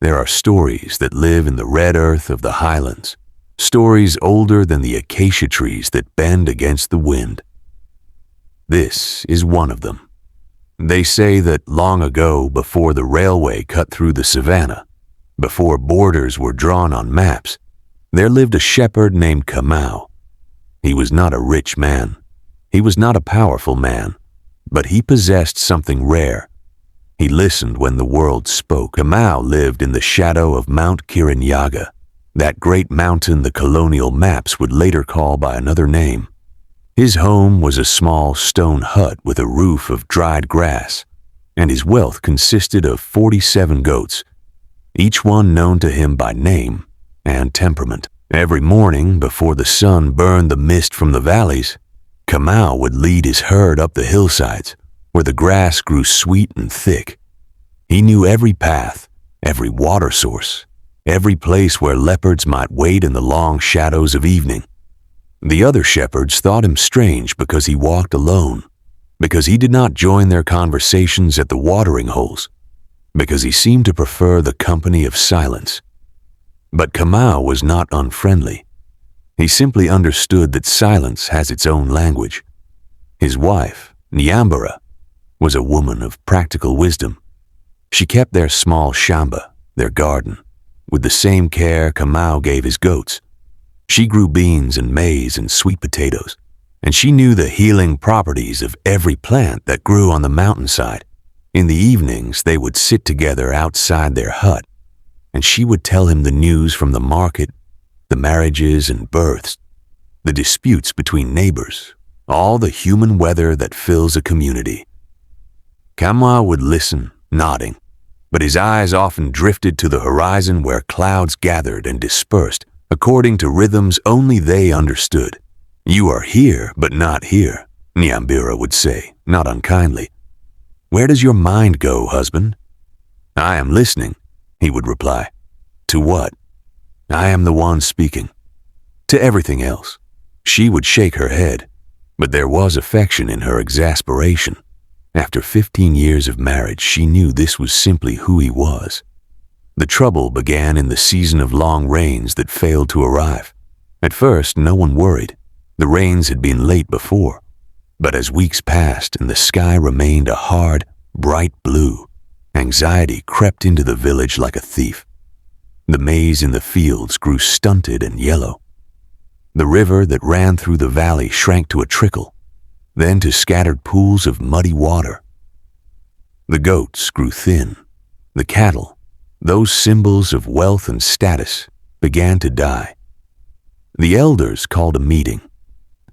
There are stories that live in the red earth of the highlands, stories older than the acacia trees that bend against the wind. This is one of them. They say that long ago, before the railway cut through the savannah, before borders were drawn on maps, there lived a shepherd named Kamau. He was not a rich man. He was not a powerful man, but he possessed something rare. He listened when the world spoke. Kamau lived in the shadow of Mount Kirinyaga, that great mountain the colonial maps would later call by another name. His home was a small stone hut with a roof of dried grass, and his wealth consisted of 47 goats, each one known to him by name and temperament. Every morning, before the sun burned the mist from the valleys, Kamau would lead his herd up the hillsides, where the grass grew sweet and thick. He knew every path, every water source, every place where leopards might wait in the long shadows of evening. The other shepherds thought him strange because he walked alone, because he did not join their conversations at the watering holes, because he seemed to prefer the company of silence. But Kamau was not unfriendly. He simply understood that silence has its own language. His wife, Nyambara, was a woman of practical wisdom. She kept their small shamba, their garden, with the same care Kamau gave his goats. She grew beans and maize and sweet potatoes, and she knew the healing properties of every plant that grew on the mountainside. In the evenings, they would sit together outside their hut, and she would tell him the news from the market, the marriages and births, the disputes between neighbors, all the human weather that fills a community. Kamau would listen, nodding, but his eyes often drifted to the horizon where clouds gathered and dispersed according to rhythms only they understood. "You are here, but not here," Nyambara would say, not unkindly. "Where does your mind go, husband?" "I am listening," he would reply. "To what?" "I am the one speaking." "To everything else." She would shake her head, but there was affection in her exasperation. After 15 years of marriage, she knew this was simply who he was. The trouble began in the season of long rains that failed to arrive. At first, no one worried. The rains had been late before. But as weeks passed and the sky remained a hard, bright blue, anxiety crept into the village like a thief. The maize in the fields grew stunted and yellow. The river that ran through the valley shrank to a trickle, then to scattered pools of muddy water. The goats grew thin. The cattle, those symbols of wealth and status, began to die. The elders called a meeting.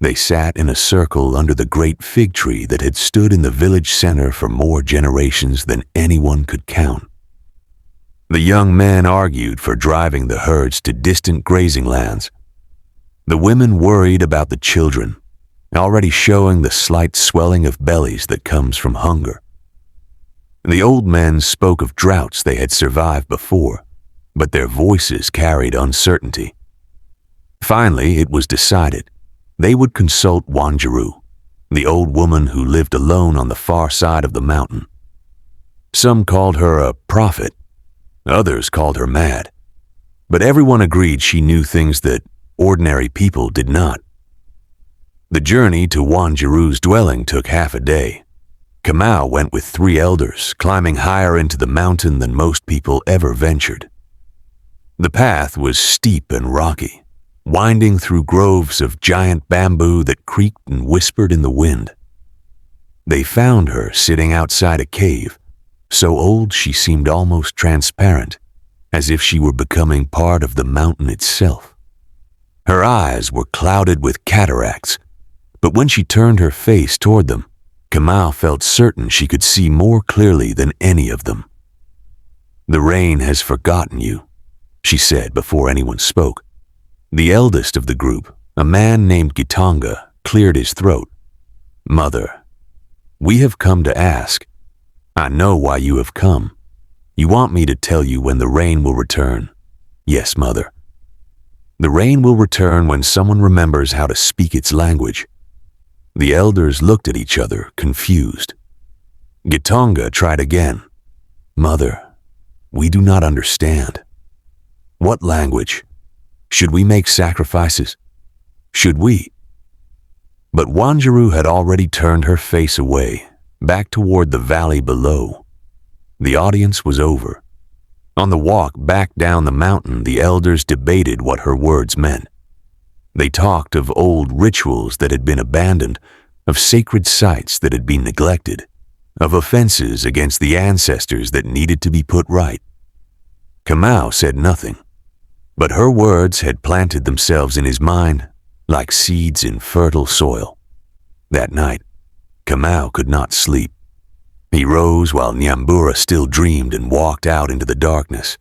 They sat in a circle under the great fig tree that had stood in the village center for more generations than anyone could count. The young men argued for driving the herds to distant grazing lands. The women worried about the children, already showing the slight swelling of bellies that comes from hunger. The old men spoke of droughts they had survived before, but their voices carried uncertainty. Finally, it was decided. They would consult Wanjiru, the old woman who lived alone on the far side of the mountain. Some called her a prophet, others called her mad, but everyone agreed she knew things that ordinary people did not. The journey to Wanjiru's dwelling took half a day. Kamau went with 3 elders, climbing higher into the mountain than most people ever ventured. The path was steep and rocky, winding through groves of giant bamboo that creaked and whispered in the wind. They found her sitting outside a cave, so old she seemed almost transparent, as if she were becoming part of the mountain itself. Her eyes were clouded with cataracts, but when she turned her face toward them, Kamau felt certain she could see more clearly than any of them. "The rain has forgotten you," she said before anyone spoke. The eldest of the group, a man named Gitonga, cleared his throat. "Mother, we have come to ask. I know why you have come. You want me to tell you when the rain will return." "Yes, mother." "The rain will return when someone remembers how to speak its language." The elders looked at each other, confused. Gitonga tried again. "Mother, We do not understand. What language? Should we make sacrifices? Should we? But Wanjiru had already turned her face away, back toward the valley below. The audience was over. On the walk back down the mountain, the elders debated what her words meant. They talked of old rituals that had been abandoned, of sacred sites that had been neglected, of offenses against the ancestors that needed to be put right. Kamau said nothing, but her words had planted themselves in his mind like seeds in fertile soil. That night, Kamau could not sleep. He rose while Nyambura still dreamed and walked out into the darkness.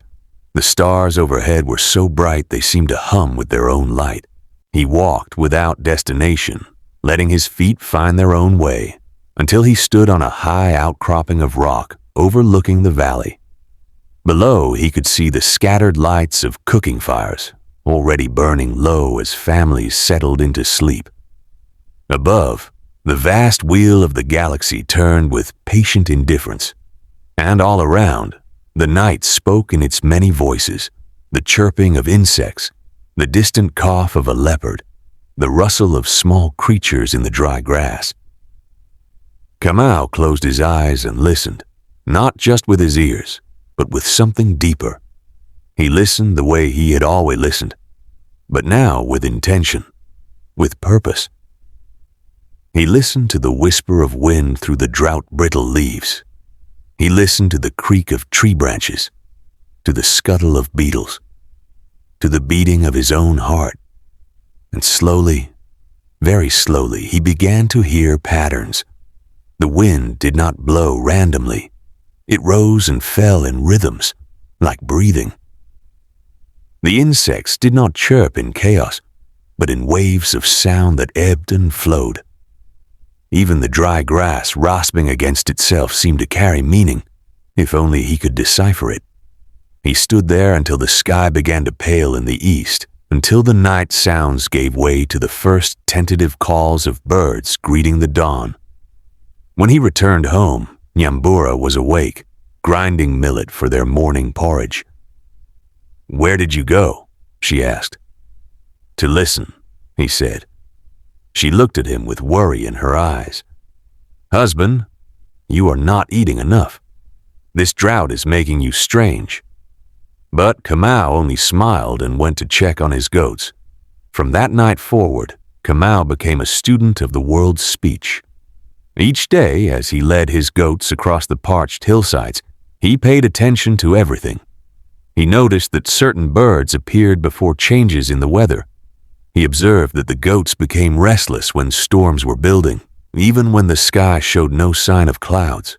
The stars overhead were so bright they seemed to hum with their own light. He walked without destination, letting his feet find their own way, until he stood on a high outcropping of rock overlooking the valley. Below, he could see the scattered lights of cooking fires, already burning low as families settled into sleep. Above, the vast wheel of the galaxy turned with patient indifference, and all around, the night spoke in its many voices, the chirping of insects, the distant cough of a leopard, the rustle of small creatures in the dry grass. Kamau closed his eyes and listened, not just with his ears, but with something deeper. He listened the way he had always listened, but now with intention, with purpose. He listened to the whisper of wind through the drought-brittle leaves. He listened to the creak of tree branches, to the scuttle of beetles, to the beating of his own heart. And slowly, very slowly, he began to hear patterns. The wind did not blow randomly. It rose and fell in rhythms, like breathing. The insects did not chirp in chaos, but in waves of sound that ebbed and flowed. Even the dry grass rasping against itself seemed to carry meaning, if only he could decipher it. He stood there until the sky began to pale in the east, until the night sounds gave way to the first tentative calls of birds greeting the dawn. When he returned home, Nyambura was awake, grinding millet for their morning porridge. "Where did you go?" she asked. "To listen," he said. She looked at him with worry in her eyes. "Husband, you are not eating enough. This drought is making you strange." But Kamau only smiled and went to check on his goats. From that night forward, Kamau became a student of the world's speech. Each day, as he led his goats across the parched hillsides, he paid attention to everything. He noticed that certain birds appeared before changes in the weather. He observed that the goats became restless when storms were building, even when the sky showed no sign of clouds.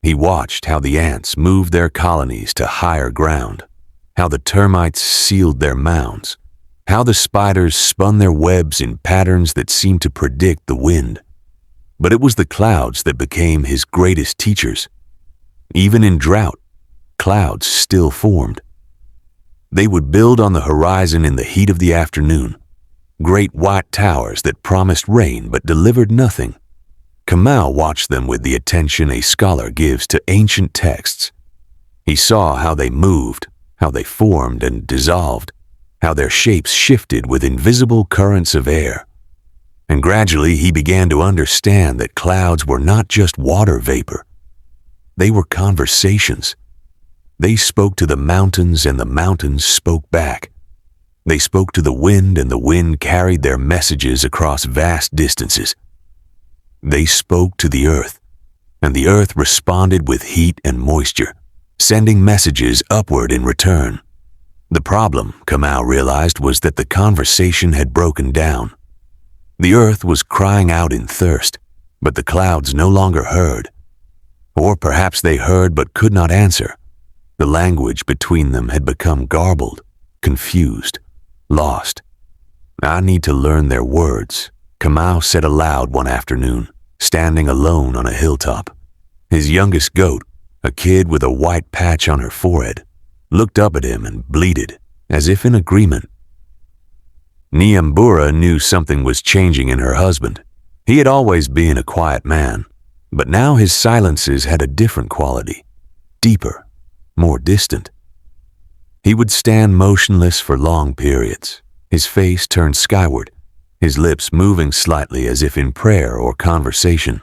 He watched how the ants moved their colonies to higher ground, how the termites sealed their mounds, how the spiders spun their webs in patterns that seemed to predict the wind. But it was the clouds that became his greatest teachers. Even in drought, clouds still formed. They would build on the horizon in the heat of the afternoon, great white towers that promised rain but delivered nothing. Kamau watched them with the attention a scholar gives to ancient texts. He saw how they moved, how they formed and dissolved, how their shapes shifted with invisible currents of air. And gradually he began to understand that clouds were not just water vapor. They were conversations. They spoke to the mountains and the mountains spoke back. They spoke to the wind and the wind carried their messages across vast distances. They spoke to the earth, and the earth responded with heat and moisture, sending messages upward in return. The problem, Kamau realized, was that the conversation had broken down. The earth was crying out in thirst, but the clouds no longer heard. Or perhaps they heard but could not answer. The language between them had become garbled, confused, lost. "I need to learn their words," Kamau said aloud one afternoon, standing alone on a hilltop. His youngest goat, a kid with a white patch on her forehead, looked up at him and bleated, as if in agreement. Nyambura knew something was changing in her husband. He had always been a quiet man, but now his silences had a different quality, deeper, more distant. He would stand motionless for long periods, his face turned skyward, his lips moving slightly as if in prayer or conversation.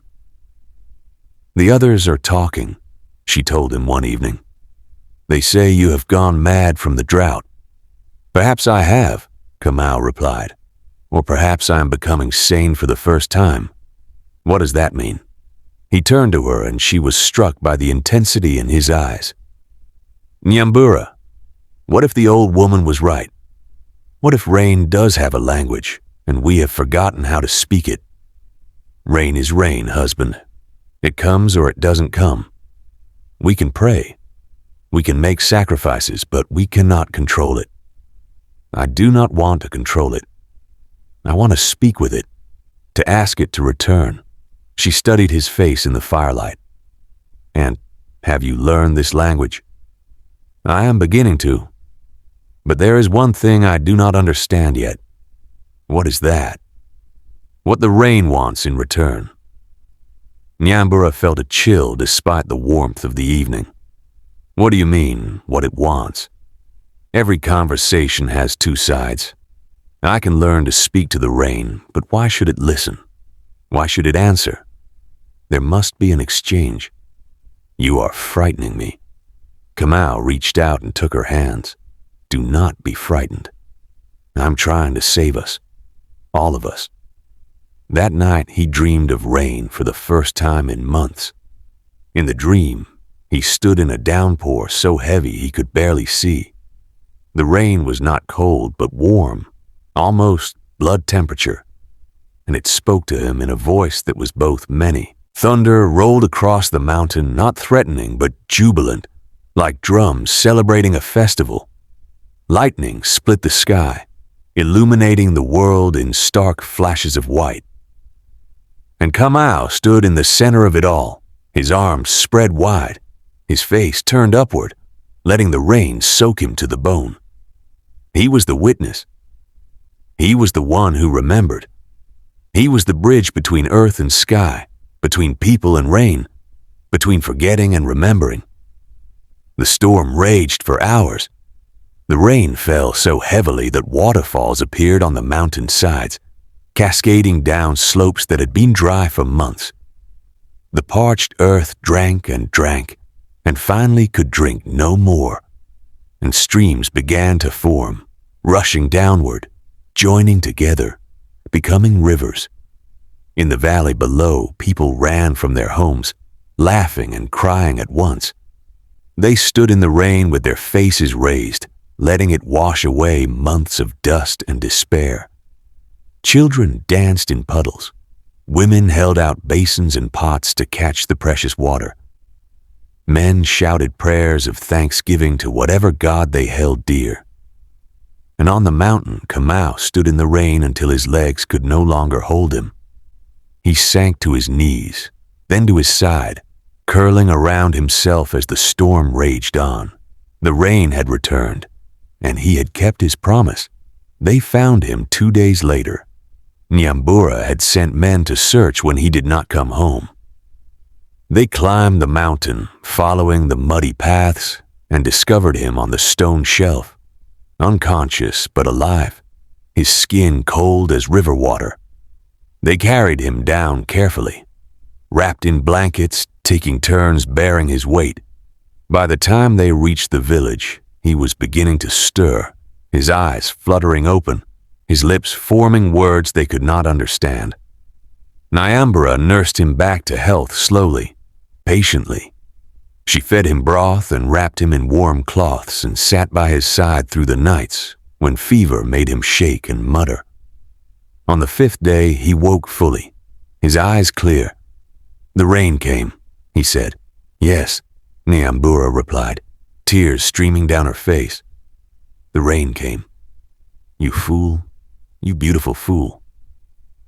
"The others are talking," she told him one evening. "They say you have gone mad from the drought." "Perhaps I have," Kamau replied. "Or perhaps I am becoming sane for the first time. What does that mean?" He turned to her and she was struck by the intensity in his eyes. "Nyambura, what if the old woman was right? What if rain does have a language and we have forgotten how to speak it? Rain is rain, husband. It comes or it doesn't come. We can pray. We can make sacrifices, but we cannot control it. I do not want to control it. I want to speak with it, to ask it to return." She studied his face in the firelight. "And have you learned this language?" "I am beginning to. But there is one thing I do not understand yet." "What is that?" "What the rain wants in return." Nyambura felt a chill despite the warmth of the evening. "What do you mean, what it wants?" "Every conversation has two sides. I can learn to speak to the rain, but why should it listen? Why should it answer? There must be an exchange." "You are frightening me." Kamau reached out and took her hands. "Do not be frightened. I'm trying to save us. All of us." That night he dreamed of rain for the first time in months. In the dream, he stood in a downpour so heavy he could barely see. The rain was not cold but warm, almost blood temperature, and it spoke to him in a voice that was both many. Thunder rolled across the mountain, not threatening but jubilant, like drums celebrating a festival. Lightning split the sky, illuminating the world in stark flashes of white. And Kamau stood in the center of it all, his arms spread wide, his face turned upward, letting the rain soak him to the bone. He was the witness. He was the one who remembered. He was the bridge between earth and sky, between people and rain, between forgetting and remembering. The storm raged for hours. The rain fell so heavily that waterfalls appeared on the mountain sides, cascading down slopes that had been dry for months. The parched earth drank and finally could drink no more, and streams began to form, rushing downward, joining together, becoming rivers. In the valley below, people ran from their homes, laughing and crying at once. They stood in the rain with their faces raised, letting it wash away months of dust and despair. Children danced in puddles. Women held out basins and pots to catch the precious water. Men shouted prayers of thanksgiving to whatever god they held dear. And on the mountain, Kamau stood in the rain until his legs could no longer hold him. He sank to his knees, then to his side, curling around himself as the storm raged on. The rain had returned, and he had kept his promise. They found him 2 days later. Nyambura had sent men to search when he did not come home. They climbed the mountain, following the muddy paths, and discovered him on the stone shelf, unconscious but alive, his skin cold as river water. They carried him down carefully, wrapped in blankets, taking turns bearing his weight. By the time they reached the village, he was beginning to stir, his eyes fluttering open, his lips forming words they could not understand. Nyambura nursed him back to health slowly, patiently. She fed him broth and wrapped him in warm cloths and sat by his side through the nights when fever made him shake and mutter. On the 5th day, he woke fully, his eyes clear. "The rain came," he said. "Yes," Nyambura replied, tears streaming down her face. "The rain came. You fool, you beautiful fool.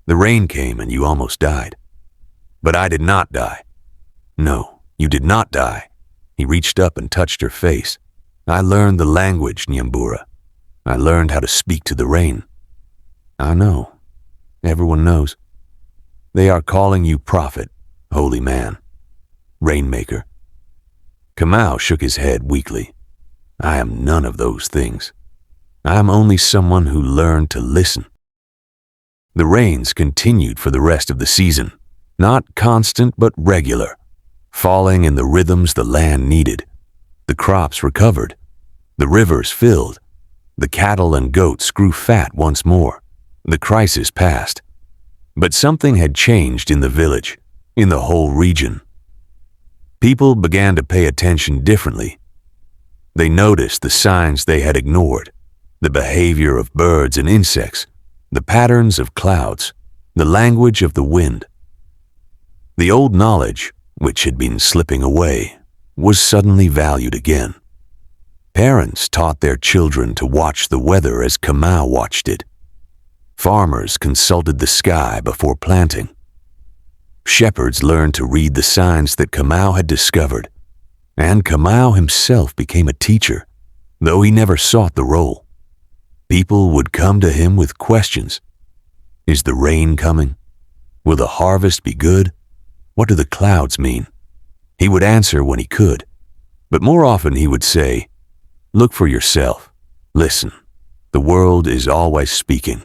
The rain came and you almost died. But I did not die. No, you did not die." He reached up and touched her face. "I learned the language, Nyambura. I learned how to speak to the rain." "I know. Everyone knows. They are calling you prophet, holy man, rainmaker. Kamau shook his head weakly. I am none of those things. I am only someone who learned to listen. The rains continued for the rest of the season, not constant but regular, falling in the rhythms the land needed. The crops recovered, the rivers filled, the cattle and goats grew fat once more. The crisis passed. But something had changed in the village, in the whole region. People began to pay attention differently. They noticed the signs they had ignored, the behavior of birds and insects, the patterns of clouds, the language of the wind. The old knowledge, which had been slipping away, was suddenly valued again. Parents taught their children to watch the weather as Kamau watched it. Farmers consulted the sky before planting. Shepherds learned to read the signs that Kamau had discovered, and Kamau himself became a teacher, though he never sought the role. People would come to him with questions. Is the rain coming? Will the harvest be good? What do the clouds mean? He would answer when he could, but more often he would say, look for yourself. Listen, the world is always speaking.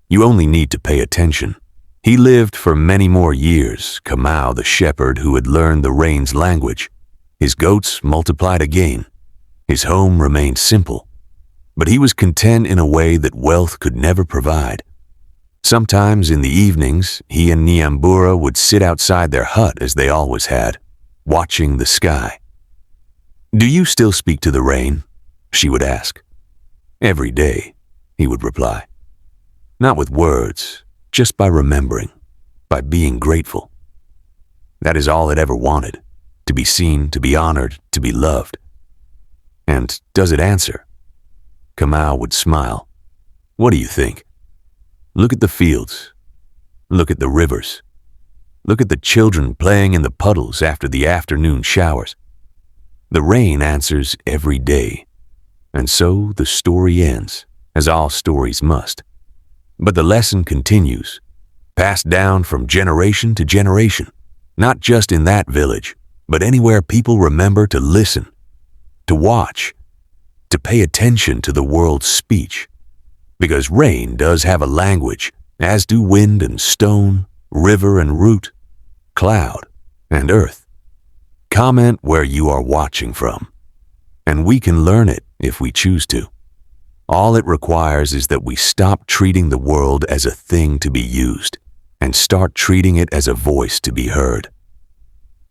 You only need to pay attention. He lived for many more years, Kamau the shepherd who had learned the rain's language. His goats multiplied again. His home remained simple, but he was content in a way that wealth could never provide. Sometimes in the evenings, he and Nyambura would sit outside their hut as they always had, watching the sky. Do you still speak to the rain? She would ask. Every day, he would reply. Not with words, just by remembering, by being grateful. That is all it ever wanted, to be seen, to be honored, to be loved. And does it answer? Kamau would smile. What do you think? Look at the fields. Look at the rivers. Look at the children playing in the puddles after the afternoon showers. The rain answers every day. And so the story ends, as all stories must. But the lesson continues, passed down from generation to generation, not just in that village, but anywhere people remember to listen, to watch, to pay attention to the world's speech. Because rain does have a language, as do wind and stone, river and root, cloud and earth. Comment where you are watching from, and we can learn it if we choose to. All it requires is that we stop treating the world as a thing to be used and start treating it as a voice to be heard.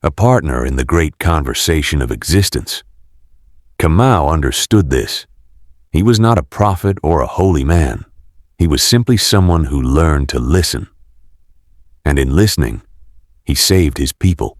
A partner in the great conversation of existence. Kamau understood this. He was not a prophet or a holy man. He was simply someone who learned to listen. And in listening, he saved his people.